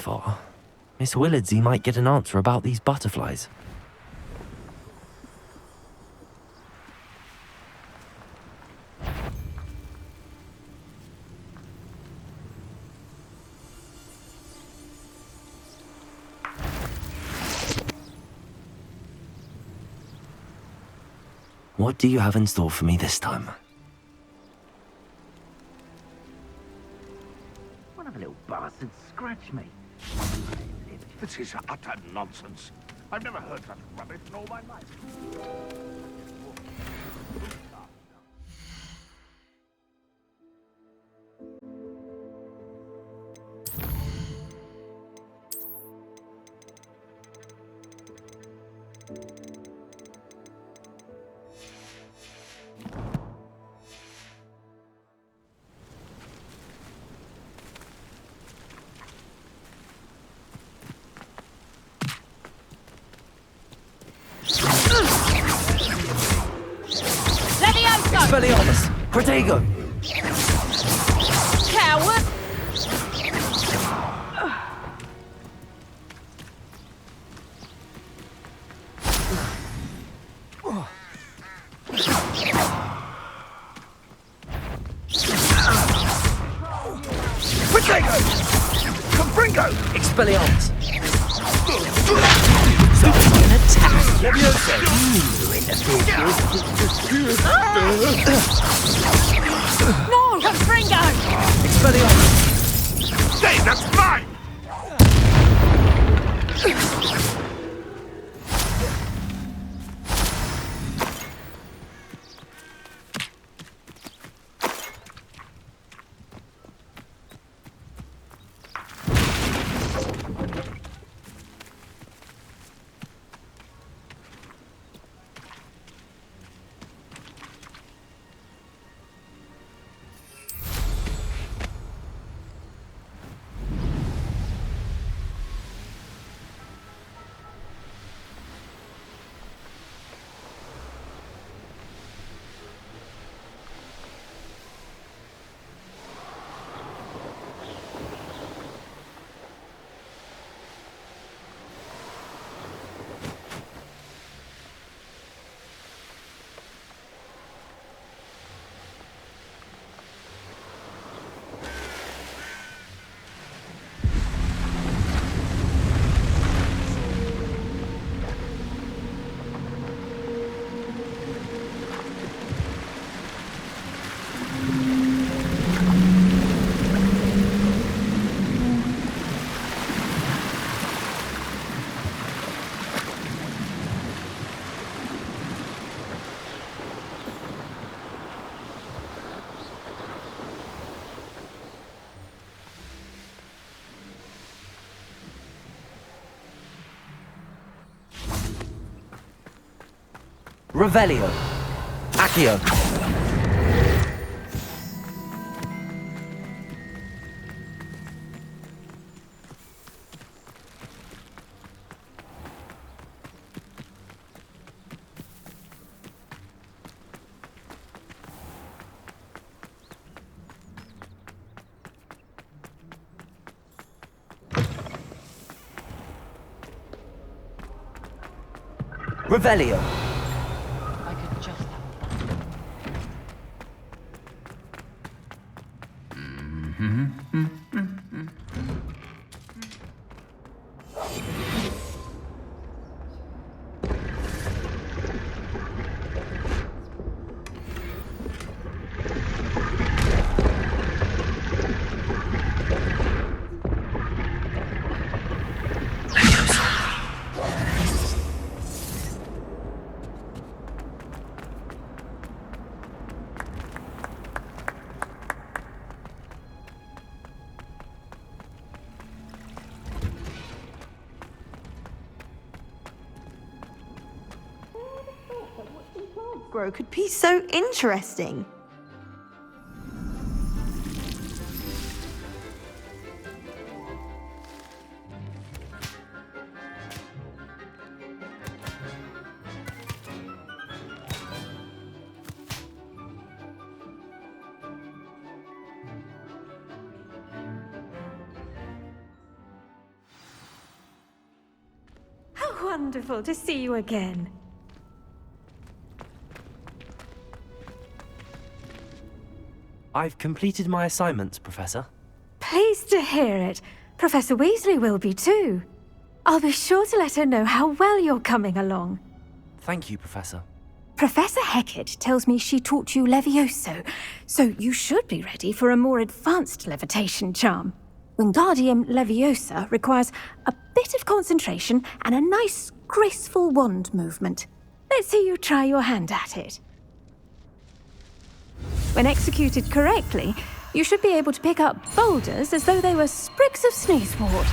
far, Miss Willardsey might get an answer about these butterflies. What do you have in store for me this time? One of the little bastards scratched me. This is utter nonsense. I've never heard such rubbish in all my life. Expelliarmus! Protego! Coward! Protego! Confringo! Expelliarmus! An attack! No! Confringo! Expelliarmus! Hey, that's mine! Revelio! Accio! Revelio! I could just grow could be so interesting. wonderful to see you again. I've completed my assignments, Professor. Pleased to hear it. Professor Weasley will be too. I'll be sure to let her know how well you're coming along. Thank you, Professor. Professor Hecat tells me she taught you Levioso, so you should be ready for a more advanced levitation charm. Wingardium Leviosa requires a bit of concentration and a nice, graceful wand movement. Let's see you try your hand at it. When executed correctly, you should be able to pick up boulders as though they were sprigs of sneezewort.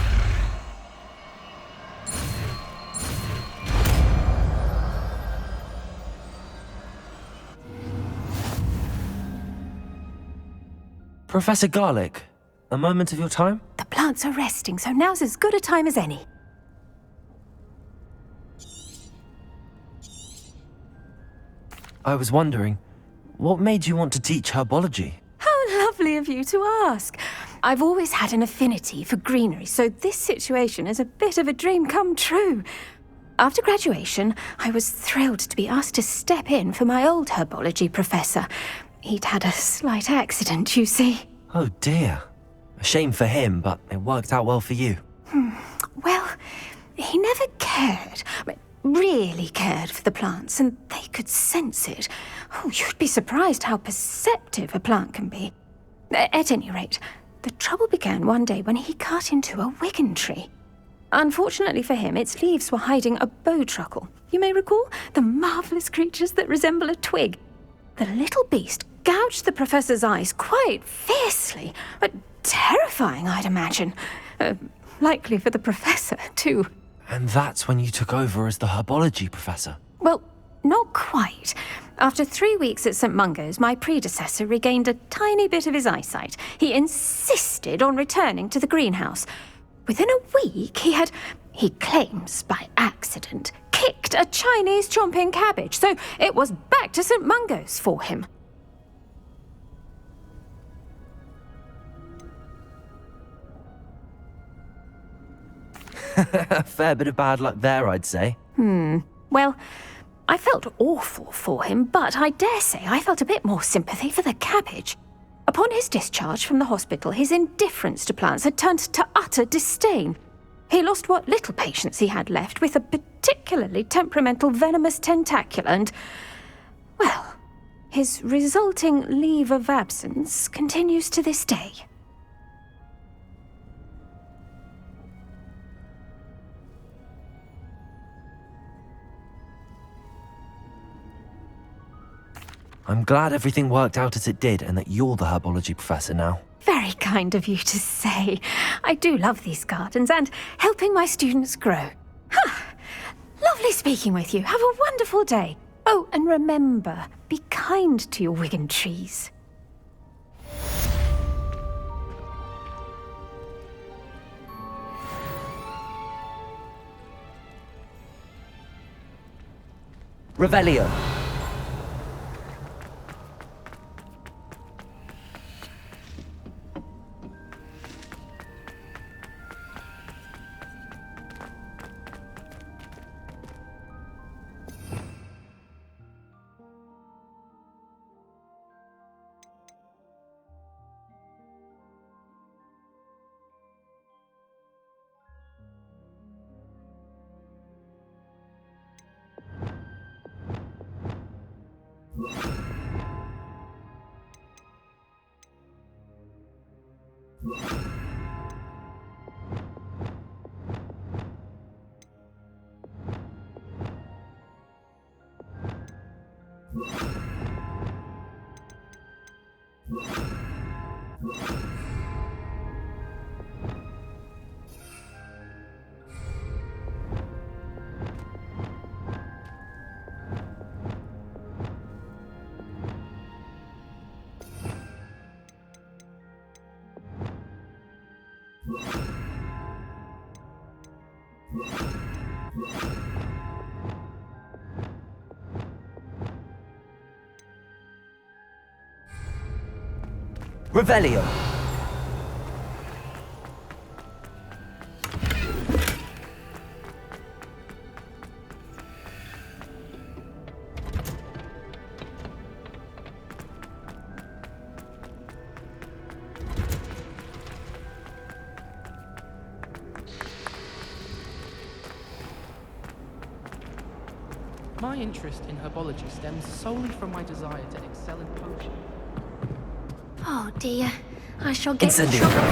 Professor Garlick, a moment of your time? The plants are resting, so now's as good a time as any. I was wondering, what made you want to teach herbology? How lovely of you to ask. I've always had an affinity for greenery, so this situation is a bit of a dream come true. After graduation, I was thrilled to be asked to step in for my old herbology professor. He'd had a slight accident, you see. Oh dear. A shame for him, but it worked out well for you. Well, he never really cared for the plants, and they could sense it. Oh, you'd be surprised how perceptive a plant can be. At any rate, the trouble began one day when he cut into a wigan tree. Unfortunately for him, its leaves were hiding a bowtruckle. You may recall the marvellous creatures that resemble a twig. The little beast gouged the professor's eyes quite fiercely, but terrifying, I'd imagine. Likely for the professor, too. And that's when you took over as the herbology professor? Well, not quite. After 3 weeks at St. Mungo's, my predecessor regained a tiny bit of his eyesight. He insisted on returning to the greenhouse. Within a week, he claims by accident, kicked a Chinese chomping cabbage, so it was back to St. Mungo's for him. A fair bit of bad luck there, I'd say. Well, I felt awful for him, but I dare say I felt a bit more sympathy for the cabbage. Upon his discharge from the hospital, his indifference to plants had turned to utter disdain. He lost what little patience he had left with a particularly temperamental venomous tentacula and, well, his resulting leave of absence continues to this day. I'm glad everything worked out as it did and that you're the herbology professor now. Very kind of you to say. I do love these gardens and helping my students grow. Lovely speaking with you. Have a wonderful day. Oh, and remember, be kind to your wigan trees. Revelio. Revelio. My interest in herbology stems solely from my desire to excel in potion. Oh dear, I shall get in Incendiary. trouble.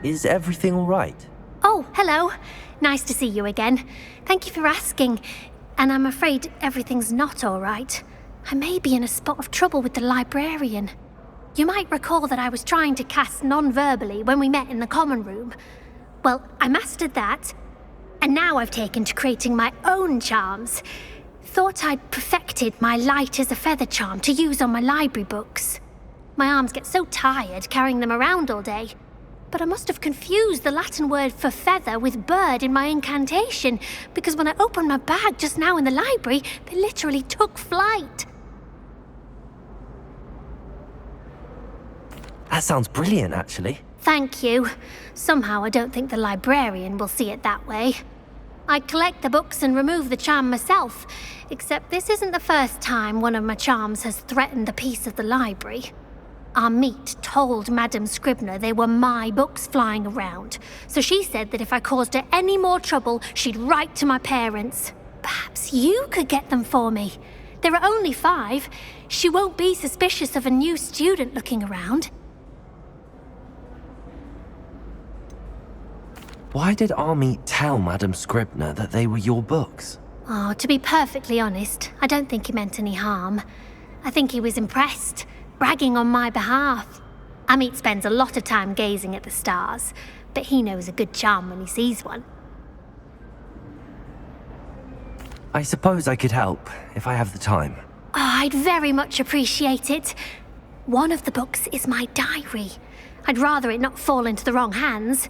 Is everything all right? Oh, hello. Nice to see you again. Thank you for asking. And I'm afraid everything's not all right. I may be in a spot of trouble with the librarian. You might recall that I was trying to cast non-verbally when we met in the common room. Well, I mastered that, and now I've taken to creating my own charms. Thought I'd perfected my light as a feather charm to use on my library books. My arms get so tired carrying them around all day. But I must have confused the Latin word for feather with bird in my incantation, because when I opened my bag just now in the library, they literally took flight. That sounds brilliant, actually. Thank you. Somehow I don't think the librarian will see it that way. I collect the books and remove the charm myself, except this isn't the first time one of my charms has threatened the peace of the library. Our meet told Madame Scribner they were my books flying around, so she said that if I caused her any more trouble, she'd write to my parents. Perhaps you could get them for me. There are only 5. She won't be suspicious of a new student looking around. Why did Army tell Madame Scribner that they were your books? Oh, to be perfectly honest, I don't think he meant any harm. I think he was impressed, bragging on my behalf. Amit spends a lot of time gazing at the stars, but he knows a good charm when he sees one. I suppose I could help, if I have the time. Oh, I'd very much appreciate it. One of the books is my diary. I'd rather it not fall into the wrong hands.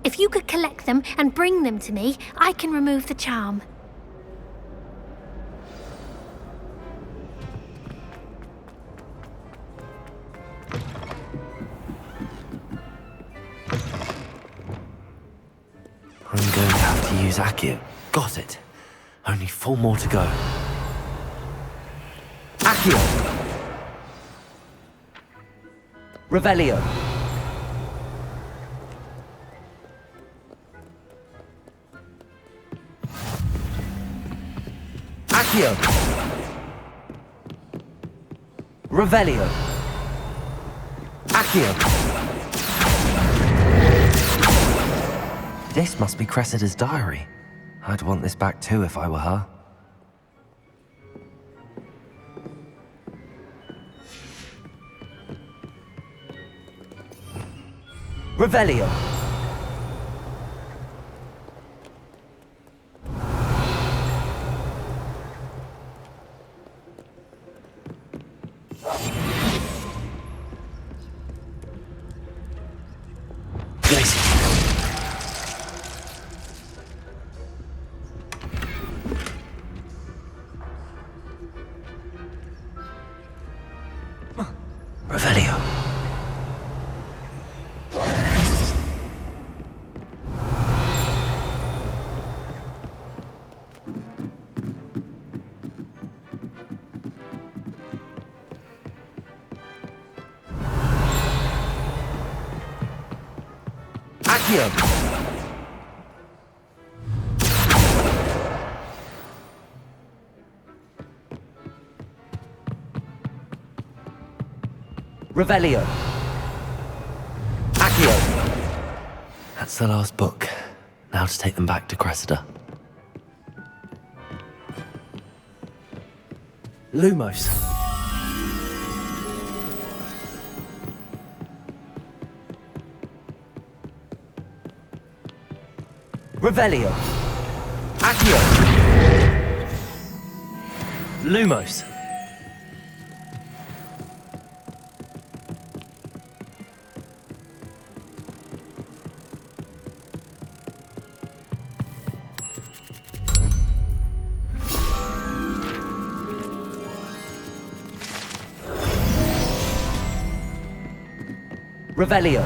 If you could collect them and bring them to me, I can remove the charm. I'm going to have to use Accio. Got it. Only 4 more to go. Accio! Revelio! Accio! Revelio! Accio! This must be Cressida's diary. I'd want this back too if I were her. Revelio! Revelio. Accio. Revelio. Accio. That's the last book. Now to take them back to Cressida. Lumos. Revelio. Accio. Lumos. Revelio.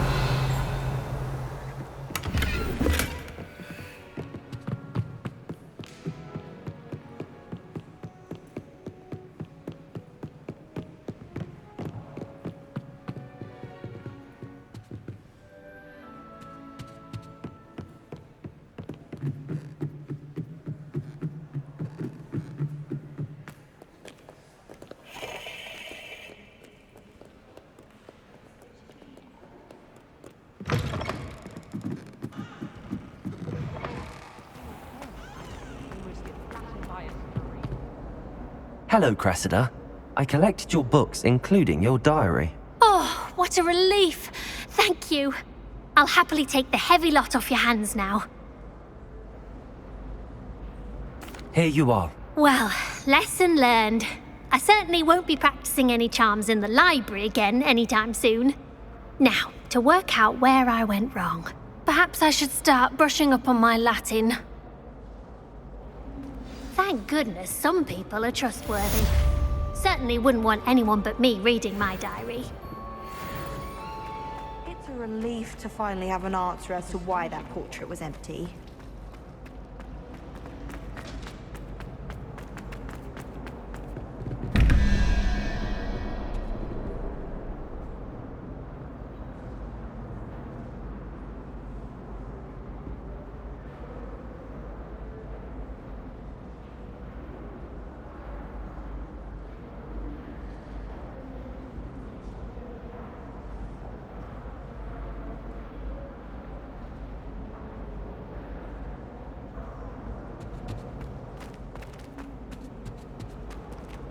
Hello, Cressida. I collected your books, including your diary. Oh, what a relief. Thank you. I'll happily take the heavy lot off your hands now. Here you are. Well, lesson learned. I certainly won't be practicing any charms in the library again anytime soon. Now, to work out where I went wrong. Perhaps I should start brushing up on my Latin. Thank goodness some people are trustworthy. Certainly wouldn't want anyone but me reading my diary. It's a relief to finally have an answer as to why that portrait was empty.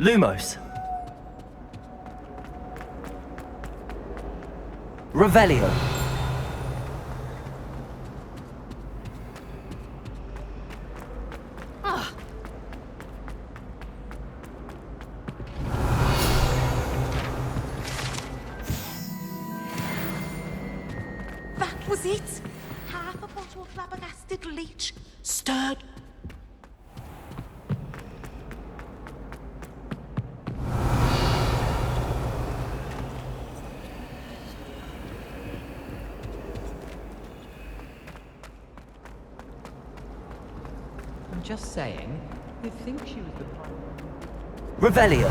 Lumos. Revelio. That was it. Half a bottle of flabbergasted leech, stirred. I'm just saying, you'd think she was the... Revelio.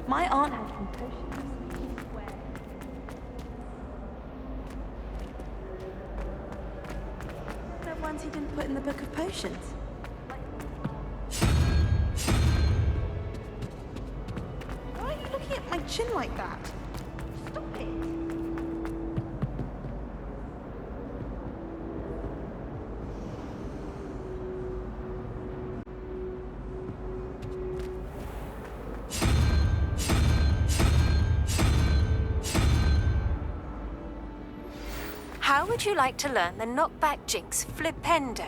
My aunt had some potions. The ones he didn't put in the book of potions. Why are you looking at my chin like that? Stop it. How would you like to learn the knockback jinx flipendo?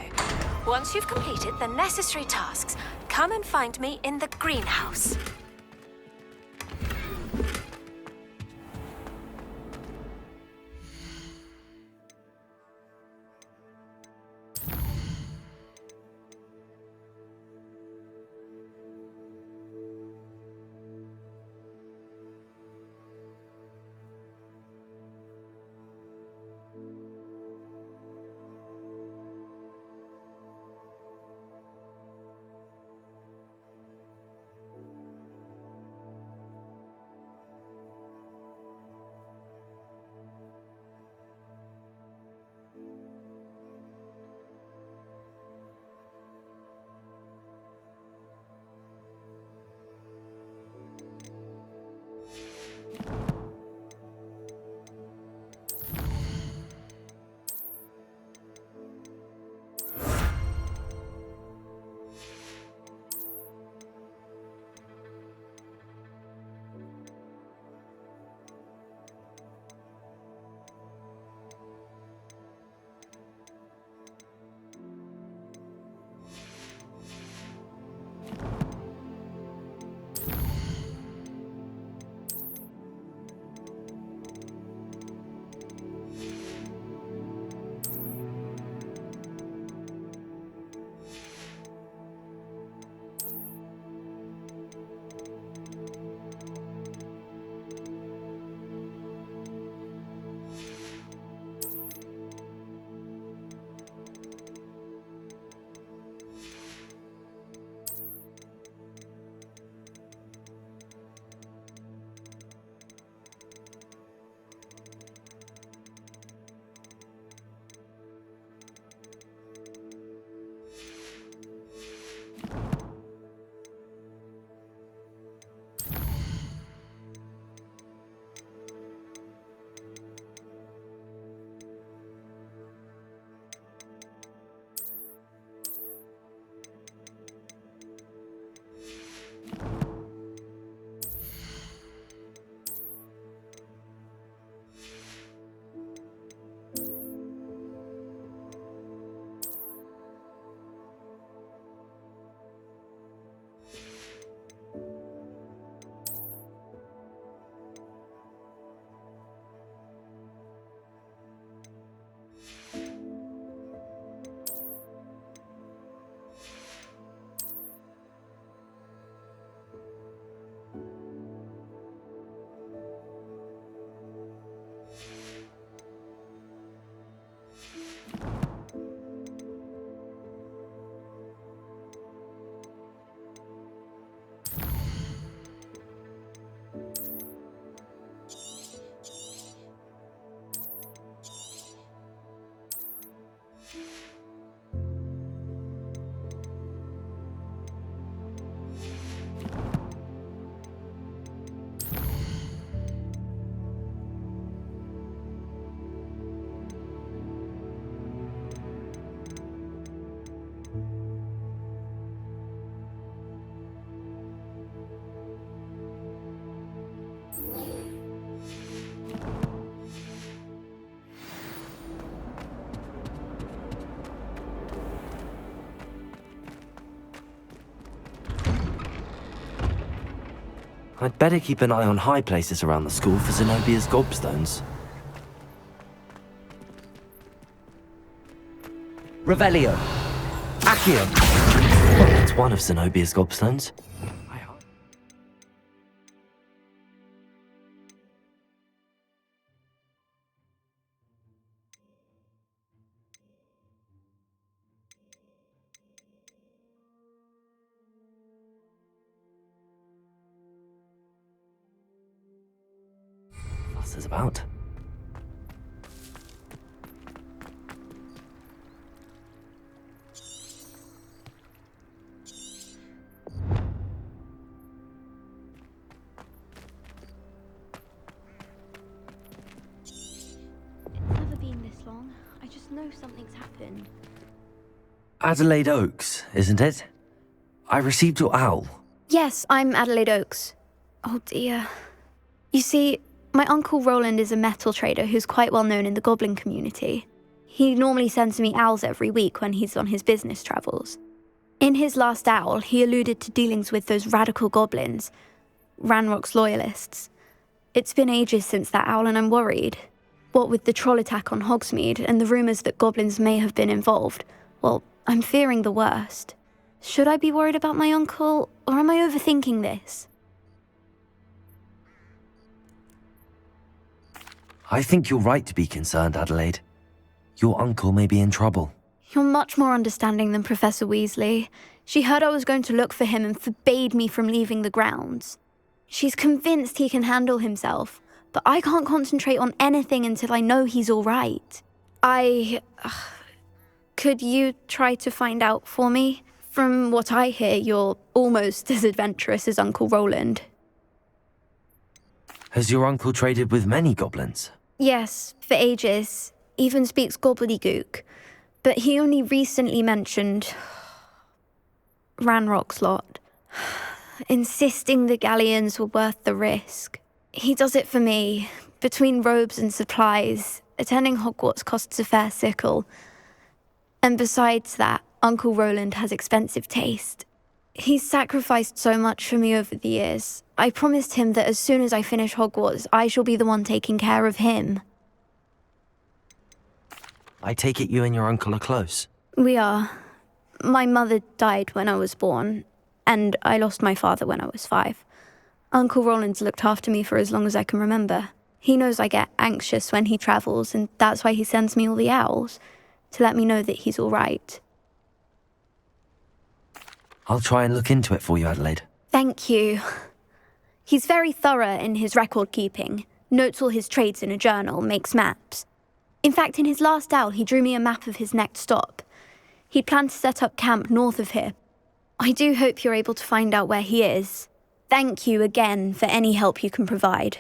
Once you've completed the necessary tasks, come and find me in the greenhouse. I'd better keep an eye on high places around the school for Zenobia's gobstones. Revelio! Accio! Well, that's one of Zenobia's gobstones. Fuss is about. Never been this long. I just know something's happened. Adelaide Oaks, isn't it? I received your owl. Yes, I'm Adelaide Oaks. Oh dear. You see, my uncle Roland is a metal trader who's quite well known in the goblin community. He normally sends me owls every week when he's on his business travels. In his last owl, he alluded to dealings with those radical goblins, Ranrock's loyalists. It's been ages since that owl and I'm worried. What with the troll attack on Hogsmeade and the rumours that goblins may have been involved, well, I'm fearing the worst. Should I be worried about my uncle, or am I overthinking this? I think you're right to be concerned, Adelaide. Your uncle may be in trouble. You're much more understanding than Professor Weasley. She heard I was going to look for him and forbade me from leaving the grounds. She's convinced he can handle himself, but I can't concentrate on anything until I know he's all right. Could you try to find out for me? From what I hear, you're almost as adventurous as Uncle Roland. Has your uncle traded with many goblins? Yes, for ages. Even speaks gobbledygook. But he only recently mentioned Ranrock's lot, insisting the galleons were worth the risk. He does it for me. Between robes and supplies, attending Hogwarts costs a fair sickle. And besides that, Uncle Roland has expensive taste. He's sacrificed so much for me over the years. I promised him that as soon as I finish Hogwarts, I shall be the one taking care of him. I take it you and your uncle are close. We are. My mother died when I was born, and I lost my father when I was 5. Uncle Roland's looked after me for as long as I can remember. He knows I get anxious when he travels, and that's why he sends me all the owls, to let me know that he's all right. I'll try and look into it for you, Adelaide. Thank you. He's very thorough in his record keeping, notes all his trades in a journal, makes maps. In fact, in his last owl, he drew me a map of his next stop. He'd planned to set up camp north of here. I do hope you're able to find out where he is. Thank you again for any help you can provide.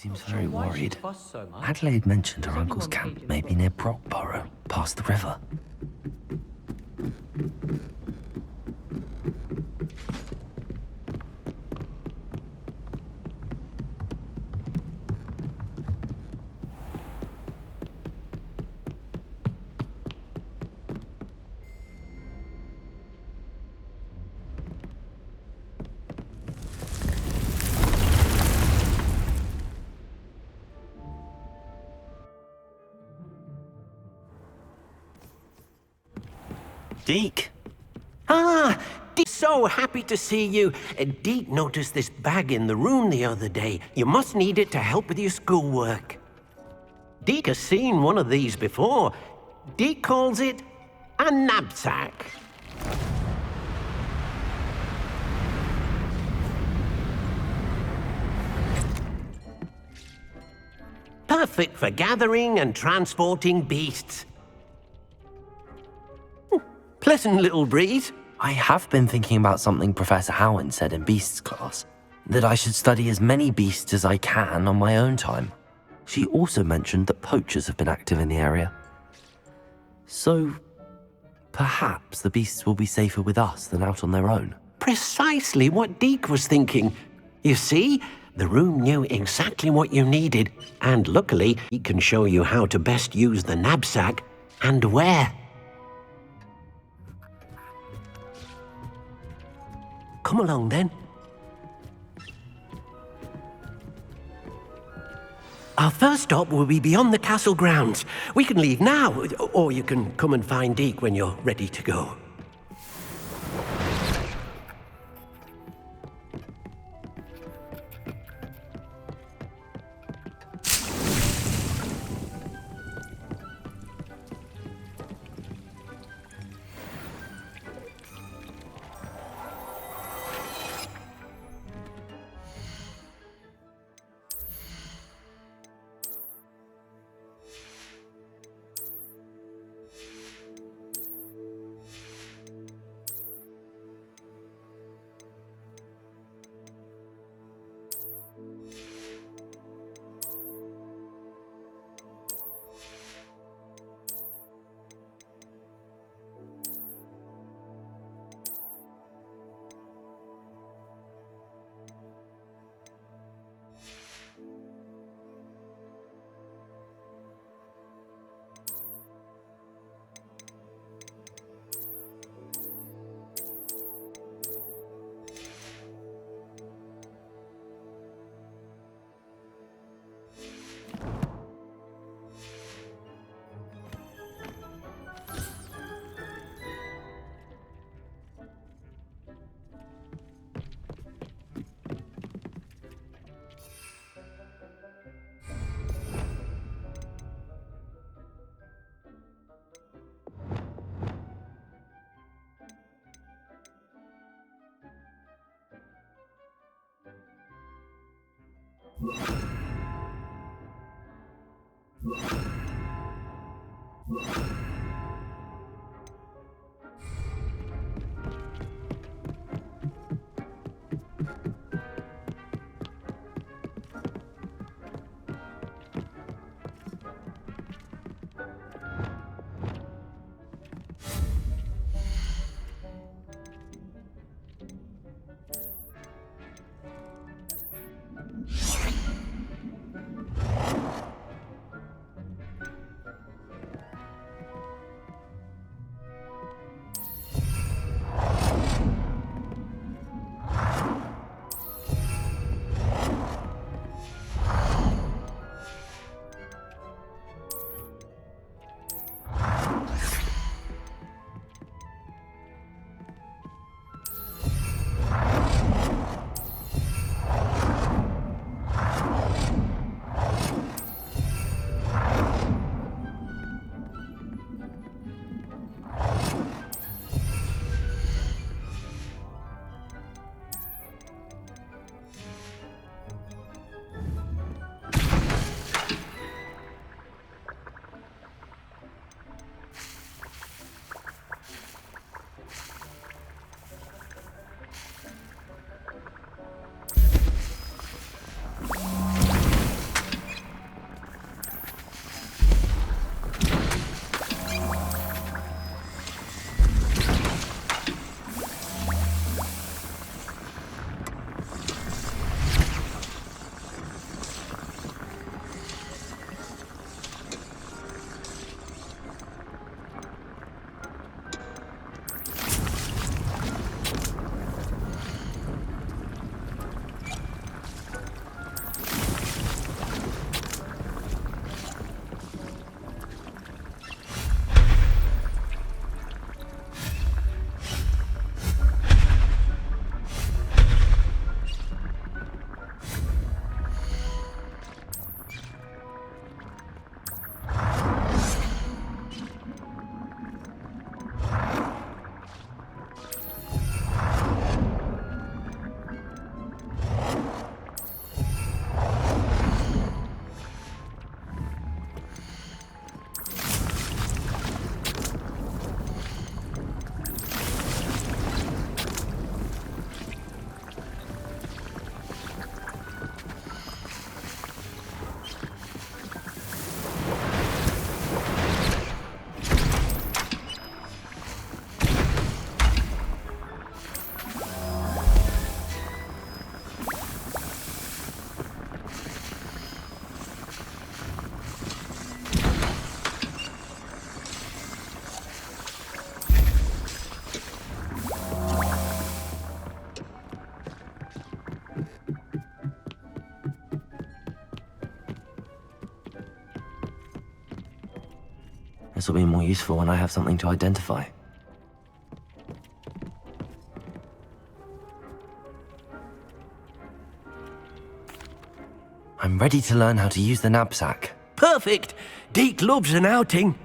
seems very Why she worried. fuss so much? Adelaide mentioned her Does uncle's everyone camp hate may him? be near Brockborough, past the river. Deke. Ah, Deke, so happy to see you. Deke noticed this bag in the room the other day. You must need it to help with your schoolwork. Deke has seen one of these before. Deke calls it a knapsack. Perfect for gathering and transporting beasts. Pleasant little breeze. I have been thinking about something Professor Howin said in Beasts class, that I should study as many beasts as I can on my own time. She also mentioned that poachers have been active in the area. So, perhaps the beasts will be safer with us than out on their own. Precisely what Deke was thinking. You see, the room knew exactly what you needed, and luckily, he can show you how to best use the knapsack and where. Come along then. Our first stop will be beyond the castle grounds. We can leave now, or you can come and find Deke when you're ready to go. This will be more useful when I have something to identify. I'm ready to learn how to use the knapsack. Perfect! Deke loves an outing.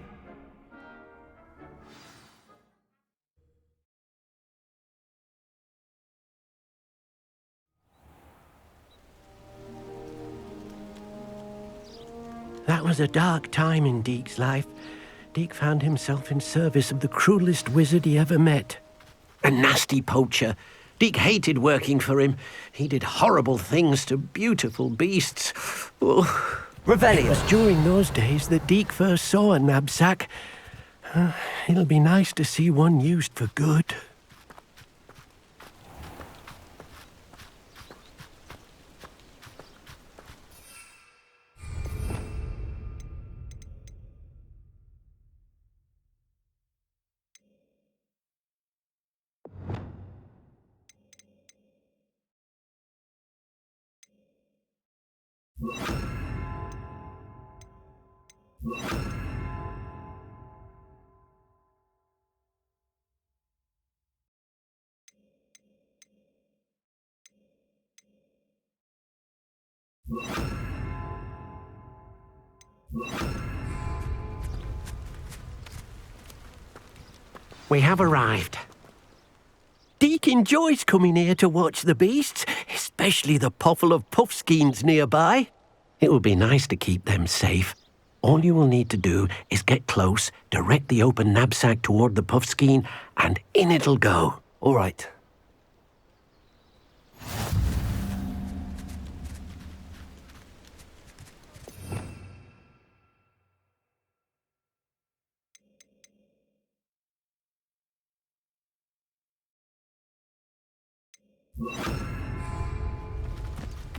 That was a dark time in Deke's life. Deke found himself in service of the cruelest wizard he ever met. A nasty poacher. Deke hated working for him. He did horrible things to beautiful beasts. Oh. Revelio! It was during those days that Deke first saw a knapsack. It'll be nice to see one used for good. We have arrived. Deke enjoys coming here to watch the beasts, especially the potful of puffskeins nearby. It will be nice to keep them safe. All you will need to do is get close, direct the open knapsack toward the puffskein, and in it'll go. All right.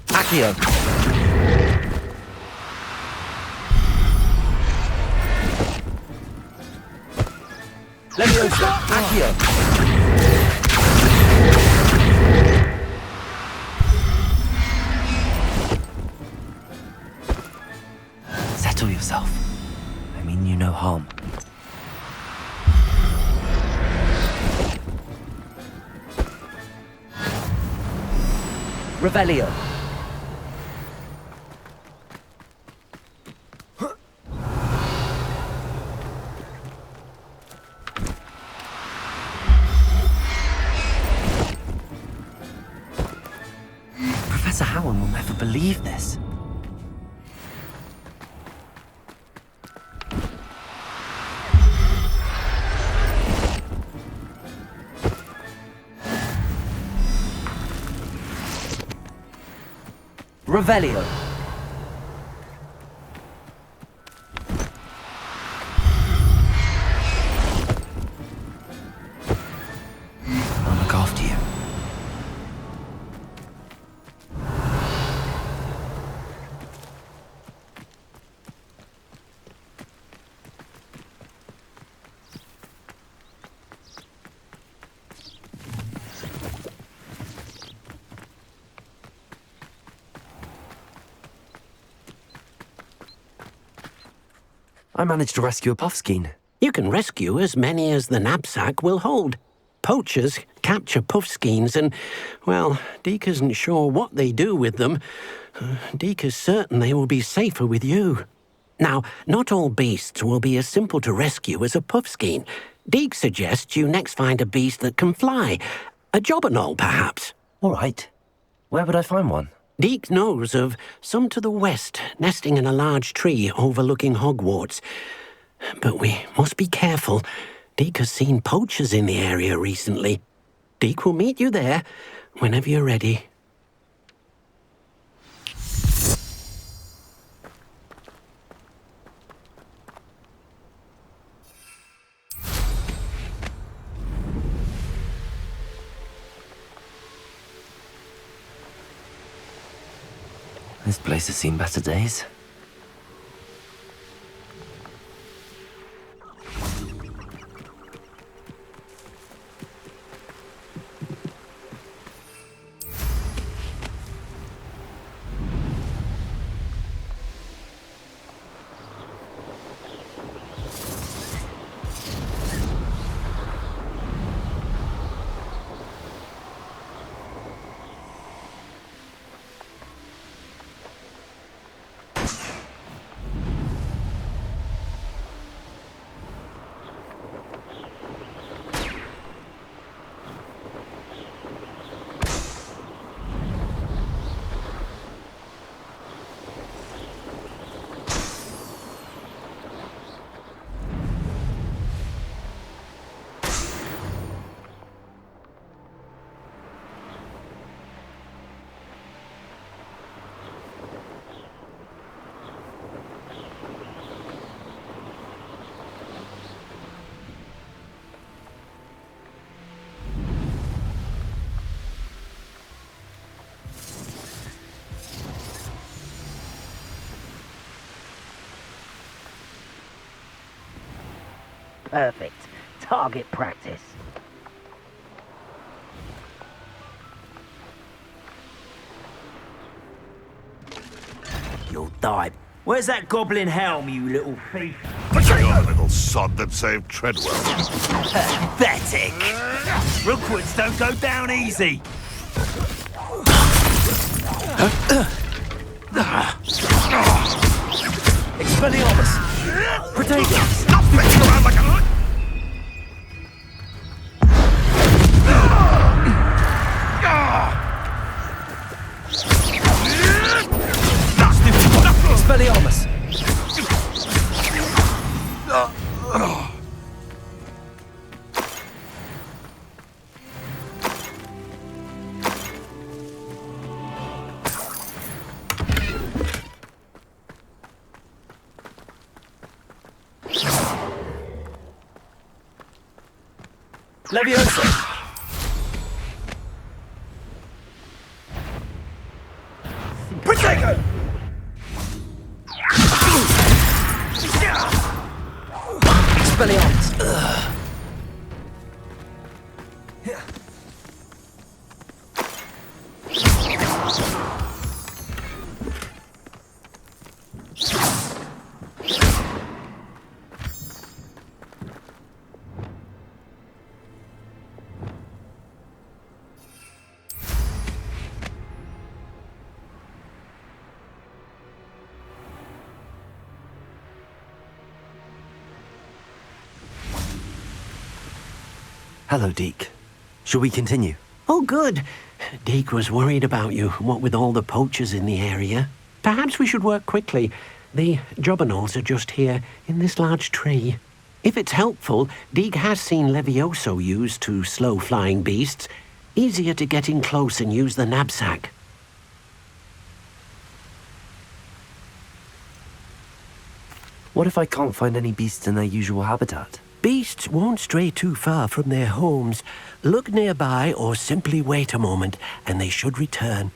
Accio! Leviosa! Accio! Settle yourself. I mean you no harm. Revelio! Professor Howard will never believe this. Revelio. I'll look after you. I managed to rescue a puffskein. You can rescue as many as the knapsack will hold. Poachers capture puffskeins and, well, Deke isn't sure what they do with them. Deke is certain they will be safer with you. Now, not all beasts will be as simple to rescue as a puffskein. Deke suggests you next find a beast that can fly. A jobberknoll, perhaps. All right. Where would I find one? Deke knows of some to the west, nesting in a large tree overlooking Hogwarts. But we must be careful. Deke has seen poachers in the area recently. Deke will meet you there whenever you're ready. This place has seen better days. Perfect. Target practice. You'll die. Where's that goblin helm, you little thief? The little sod that saved Treadwell. Pathetic! Rookwoods don't go down easy! Expelliarmus! Protego! Stop flicking around like a... Expelliarmus! Leviosa! Protego! Expelliarmus! Hello, Deke. Shall we continue? Oh, good. Deke was worried about you, what with all the poachers in the area. Perhaps we should work quickly. The jobberknolls are just here, in this large tree. If it's helpful, Deke has seen Levioso used to slow flying beasts. Easier to get in close and use the knapsack. What if I can't find any beasts in their usual habitat? Beasts won't stray too far from their homes. Look nearby or simply wait a moment, and they should return.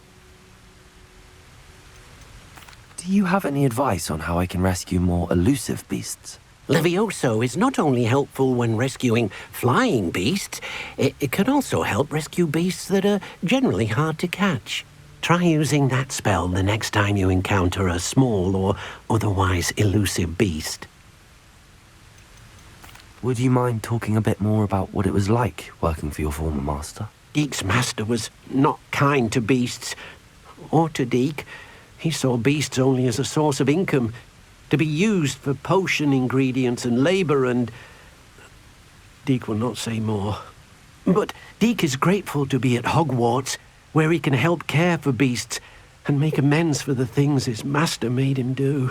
Do you have any advice on how I can rescue more elusive beasts? Levioso is not only helpful when rescuing flying beasts, it can also help rescue beasts that are generally hard to catch. Try using that spell the next time you encounter a small or otherwise elusive beast. Would you mind talking a bit more about what it was like working for your former master? Deke's master was not kind to beasts, or to Deke. He saw beasts only as a source of income, to be used for potion ingredients and labour, and... Deke will not say more. But Deke is grateful to be at Hogwarts, where he can help care for beasts and make amends for the things his master made him do.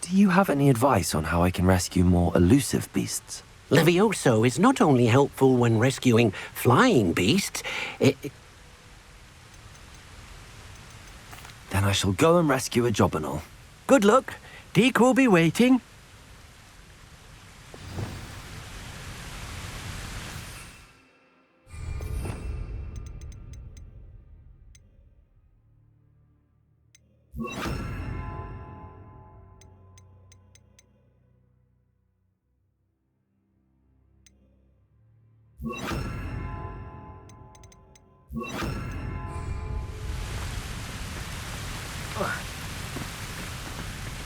Do you have any advice on how I can rescue more elusive beasts? Levioso is not only helpful when rescuing flying beasts, Then I shall go and rescue a jobberknoll. Good luck. Deke will be waiting.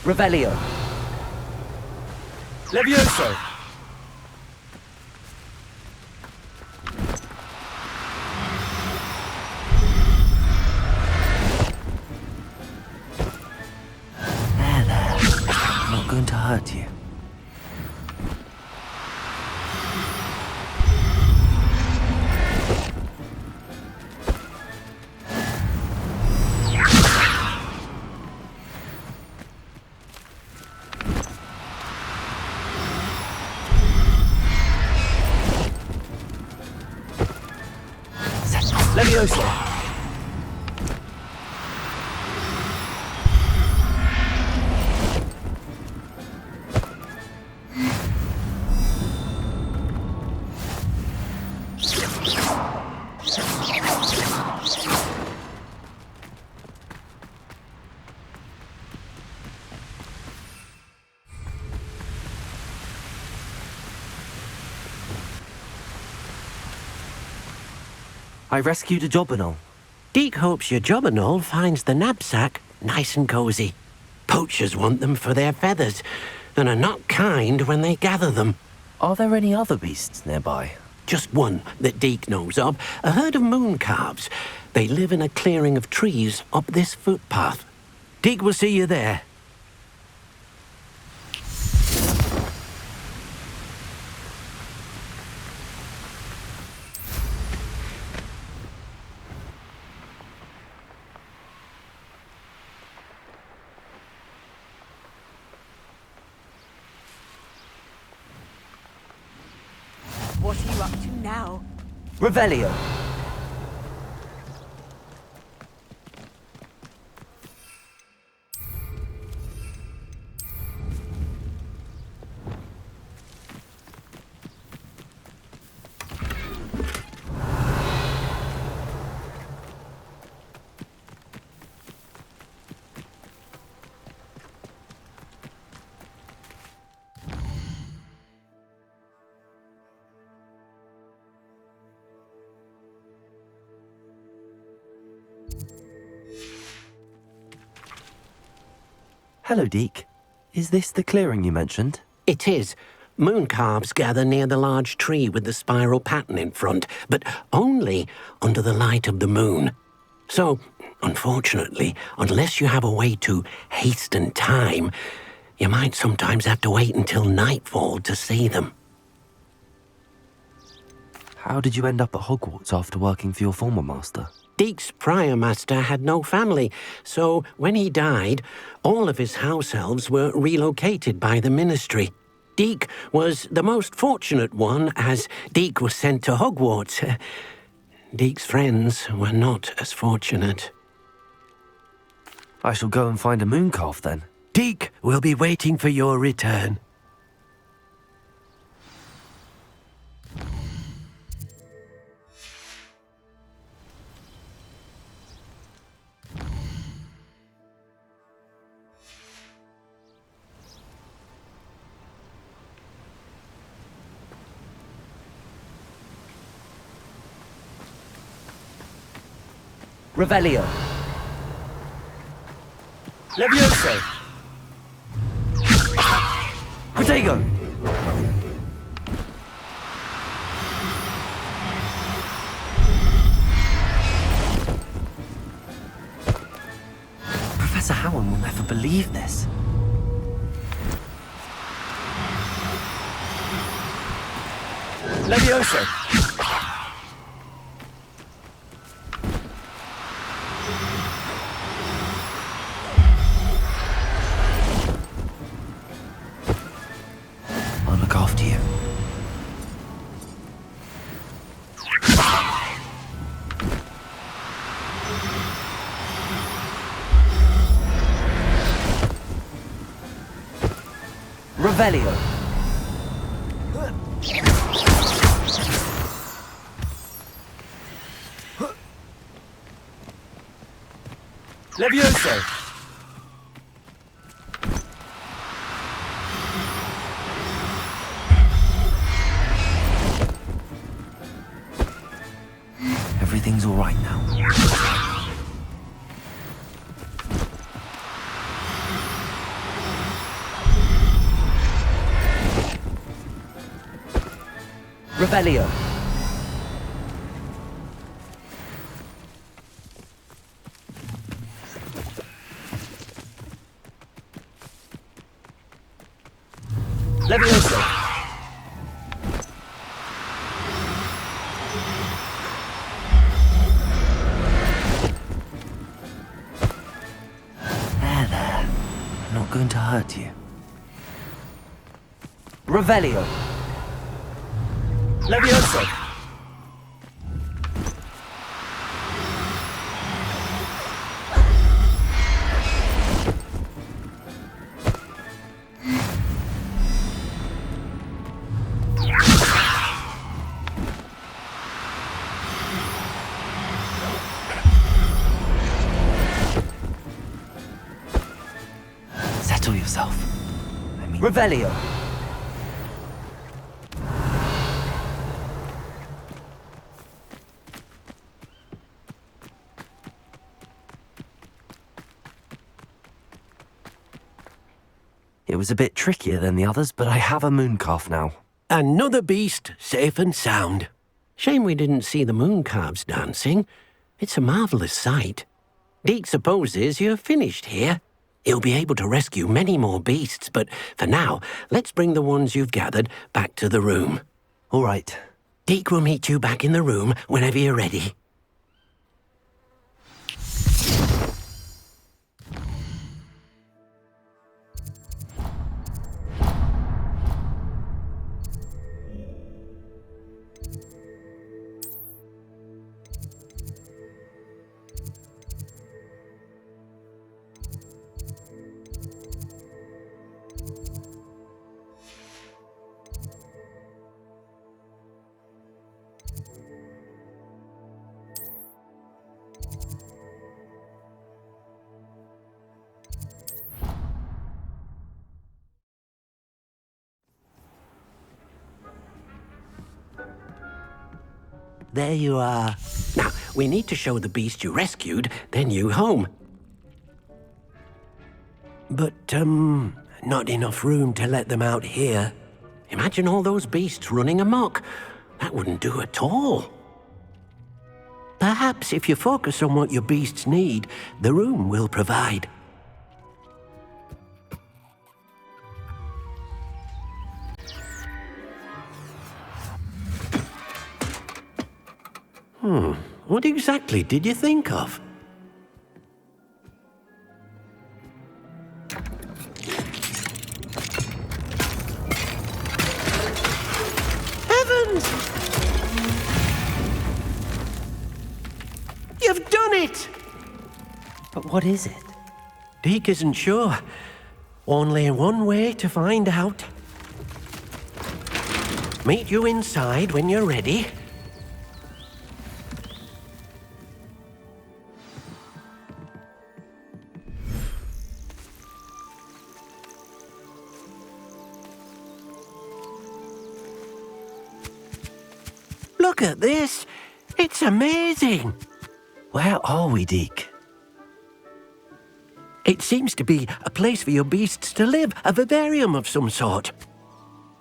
Revelio. Levioso. There. I'm not going to hurt you. Levioso. I rescued a Jobberknoll. Deke hopes your Jobberknoll finds the knapsack nice and cozy. Poachers want them for their feathers, and are not kind when they gather them. Are there any other beasts nearby? Just one that Deke knows of, a herd of moon calves. They live in a clearing of trees up this footpath. Deke will see you there. What are you up to now? Revelio. Hello, Deke. Is this the clearing you mentioned? It is. Moon calves gather near the large tree with the spiral pattern in front, but only under the light of the moon. So, unfortunately, unless you have a way to hasten time, you might sometimes have to wait until nightfall to see them. How did you end up at Hogwarts after working for your former master? Deke's prior master had no family, so when he died, all of his house elves were relocated by the ministry. Deke was the most fortunate one, as Deke was sent to Hogwarts. Deke's friends were not as fortunate. I shall go and find a moon calf then. Deke will be waiting for your return. Revelio. Levioso. Protego! Professor Howard will never believe this. Levioso. I'll look after you. Revelio. Levioso. Everything's all right now. Revelio. Levioso. There. I'm not going to hurt you. Revelio. Levioso. Settle yourself. Revelio. It was a bit trickier than the others, but I have a moon calf now. Another beast, safe and sound. Shame we didn't see the moon calves dancing. It's a marvellous sight. Deke supposes you're finished here. He'll be able to rescue many more beasts, but for now, let's bring the ones you've gathered back to the room. All right. Deke will meet you back in the room whenever you're ready. There you are. Now, we need to show the beast you rescued their new home. But, not enough room to let them out here. Imagine all those beasts running amok. That wouldn't do at all. Perhaps if you focus on what your beasts need, the room will provide. What exactly did you think of? Heavens! You've done it! But what is it? Deke isn't sure. Only one way to find out. Meet you inside when you're ready. Look at this! It's amazing! Where are we, Deke? It seems to be a place for your beasts to live, a vivarium of some sort.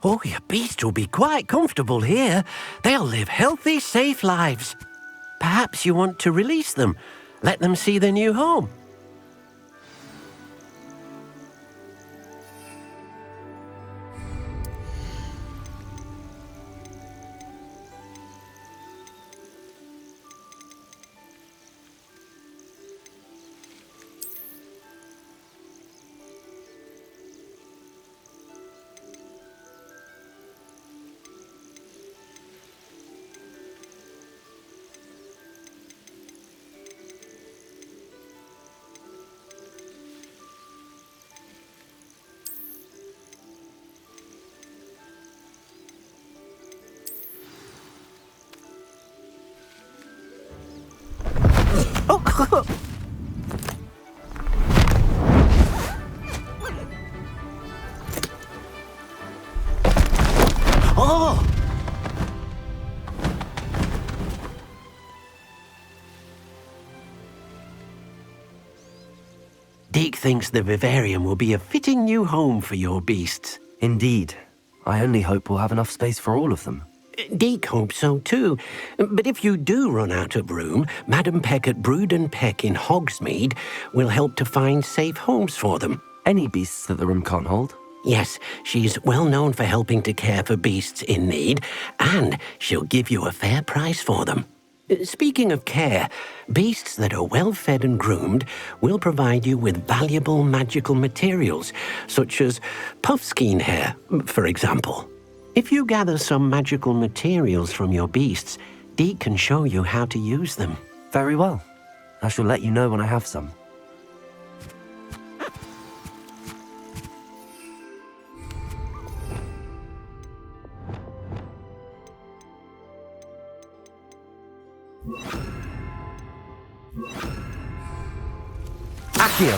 Oh, your beasts will be quite comfortable here. They'll live healthy, safe lives. Perhaps you want to release them, let them see their new home. Oh! Deke thinks the vivarium will be a fitting new home for your beasts. Indeed. I only hope we'll have enough space for all of them. Deke hopes so too. But if you do run out of room, Madam Peck at Brood and Peck in Hogsmeade will help to find safe homes for them. Any beasts that the room can't hold? Yes, she's well known for helping to care for beasts in need, and she'll give you a fair price for them. Speaking of care, beasts that are well fed and groomed will provide you with valuable magical materials, such as puffskein hair, for example. If you gather some magical materials from your beasts, Deke can show you how to use them. Very well. I shall let you know when I have some. Accio!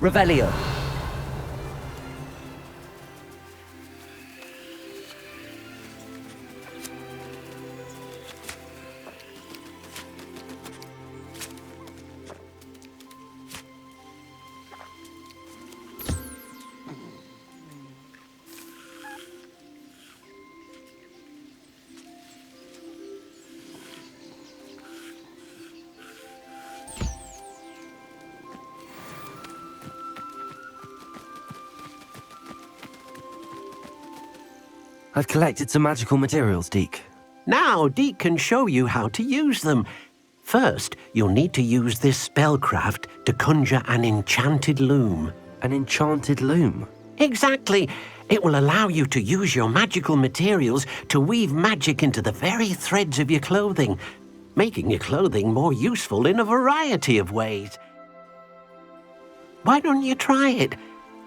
Revelio. I've collected some magical materials, Deke. Now, Deke can show you how to use them. First, you'll need to use this spellcraft to conjure an enchanted loom. An enchanted loom? Exactly. It will allow you to use your magical materials to weave magic into the very threads of your clothing, making your clothing more useful in a variety of ways. Why don't you try it?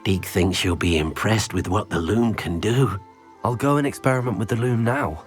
Deke thinks you'll be impressed with what the loom can do. I'll go and experiment with the loom now.